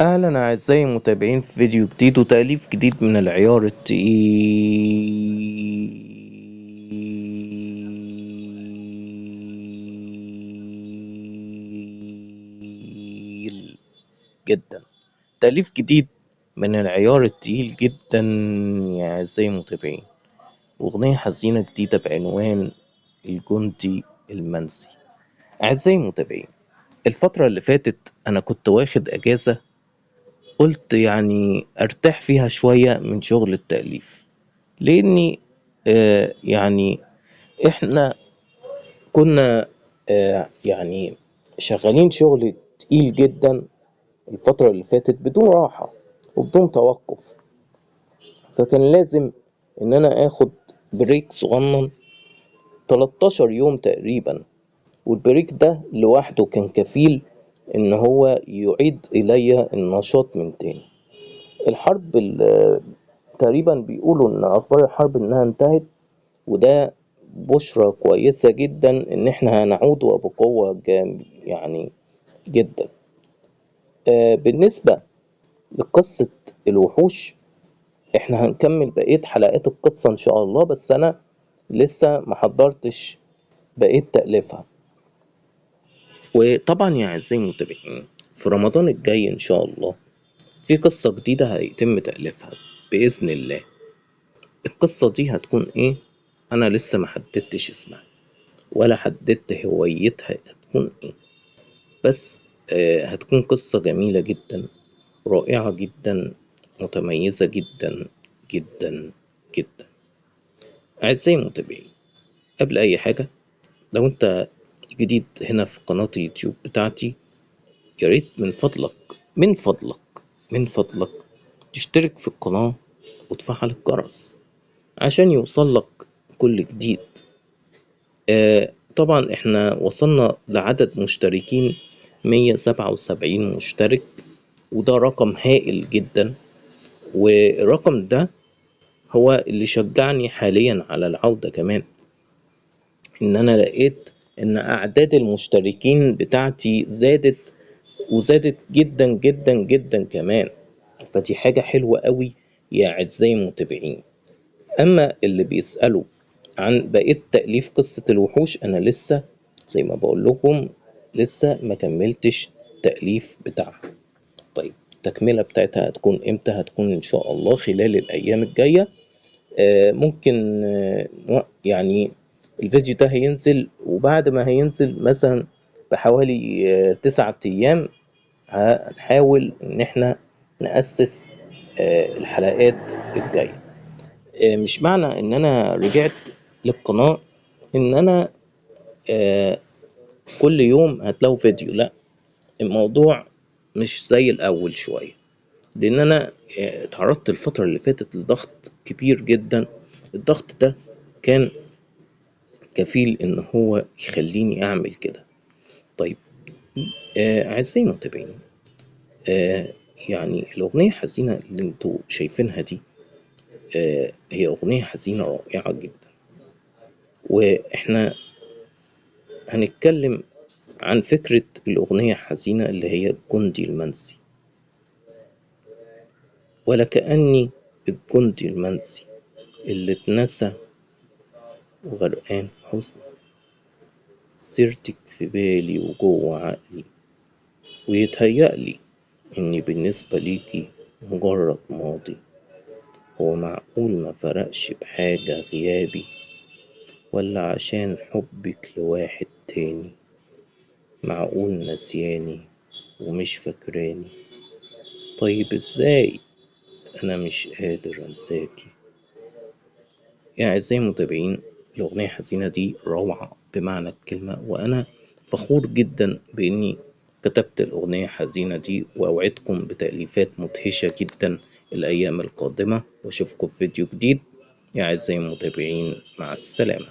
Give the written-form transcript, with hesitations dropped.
أهلا أعزائي المتابعين في فيديو جديد وتأليف جديد من العيار التقيل جدا. تأليف جديد من العيار التقيل جدا يا أعزائي المتابعين، أغنية حزينة جديدة بعنوان الجندي المنسي. أعزائي المتابعين، الفترة اللي فاتت أنا كنت واخد أجازة، قلت يعني ارتاح فيها شوية من شغل التأليف، لاني يعني احنا كنا يعني شغالين شغل تقيل جدا الفترة اللي فاتت بدون راحة وبدون توقف، فكان لازم ان انا اخد بريك صغنن 13 يوم تقريبا، والبريك ده لوحده كان كفيل ان هو يعيد الي النشاط من تاني. الحرب تقريبا بيقولوا ان اخبار الحرب انها انتهت، وده بشرة كويسة جدا ان احنا هنعود وبقوة يعني جدا. بالنسبة لقصة الوحوش، احنا هنكمل بقية حلقات القصة ان شاء الله، بس انا لسه محضرتش بقية تأليفها. وطبعا يا اعزائي المتابعين، في رمضان الجاي ان شاء الله في قصة جديدة هيتم تأليفها بإذن الله. القصة دي هتكون ايه؟ انا لسه محددتش اسمها ولا حددت هويتها هتكون ايه، بس هتكون قصة جميلة جدا، رائعة جدا، متميزة جدا جدا جدا. أعزائي المتابعين، قبل أي حاجة، لو أنت جديد هنا في قناة اليوتيوب بتاعتي، ياريت من فضلك تشترك في القناة وتفعل الجرس عشان يوصلك كل جديد. طبعا احنا وصلنا لعدد مشتركين 177 مشترك، وده رقم هائل جدا، والرقم ده هو اللي شجعني حاليا على العودة كمان، ان انا لقيت ان اعداد المشتركين بتاعتي زادت وزادت جدا جدا جدا كمان، فدي حاجة حلوة قوي يا اعزائي المتابعين. اما اللي بيسألوا عن بقية تأليف قصة الوحوش، انا لسه زي ما بقول لكم لسه ما كملتش تأليف بتاعها. طيب التكملة بتاعتها هتكون امتى؟ هتكون ان شاء الله خلال الايام الجاية. ممكن يعني الفيديو ده هينزل، وبعد ما هينزل مثلا بحوالي 9 ايام هنحاول ان احنا نأسس الحلقات الجاية. مش معنى ان انا رجعت للقناة ان انا آه، كل يوم هتلاقوا فيديو، لا، الموضوع مش زي الاول شوية، لان انا اتعرضت الفترة اللي فاتت لضغط كبير جدا. الضغط ده كان كفيل ان هو يخليني اعمل كده. طيب اعزائي المتابعين، يعني الاغنية الحزينة اللي انتوا شايفينها دي هي اغنية حزينة رائعة جدا، واحنا هنتكلم عن فكرة الأغنية الحزينة اللي هي الجندي المنسي. ولكأني الجندي المنسي اللي اتنسى وغرقان في حزن، سيرتك في بالي وجوه عقلي، ويتهيألي إني بالنسبة ليكي مجرد ماضي. هو معقول ما فرقش بحاجة غيابي، ولا عشان حبك لواحد تاني؟ معقول نسياني ومش فاكراني؟ طيب ازاي انا مش قادر انساكي؟ يا اعزائي المتابعين، الاغنية الحزينة دي روعة بمعنى الكلمة، وانا فخور جدا باني كتبت الاغنية الحزينة دي، واوعدكم بتأليفات مدهشة جدا الايام القادمة، واشوفكم في فيديو جديد. يا اعزائي المتابعين، مع السلامة.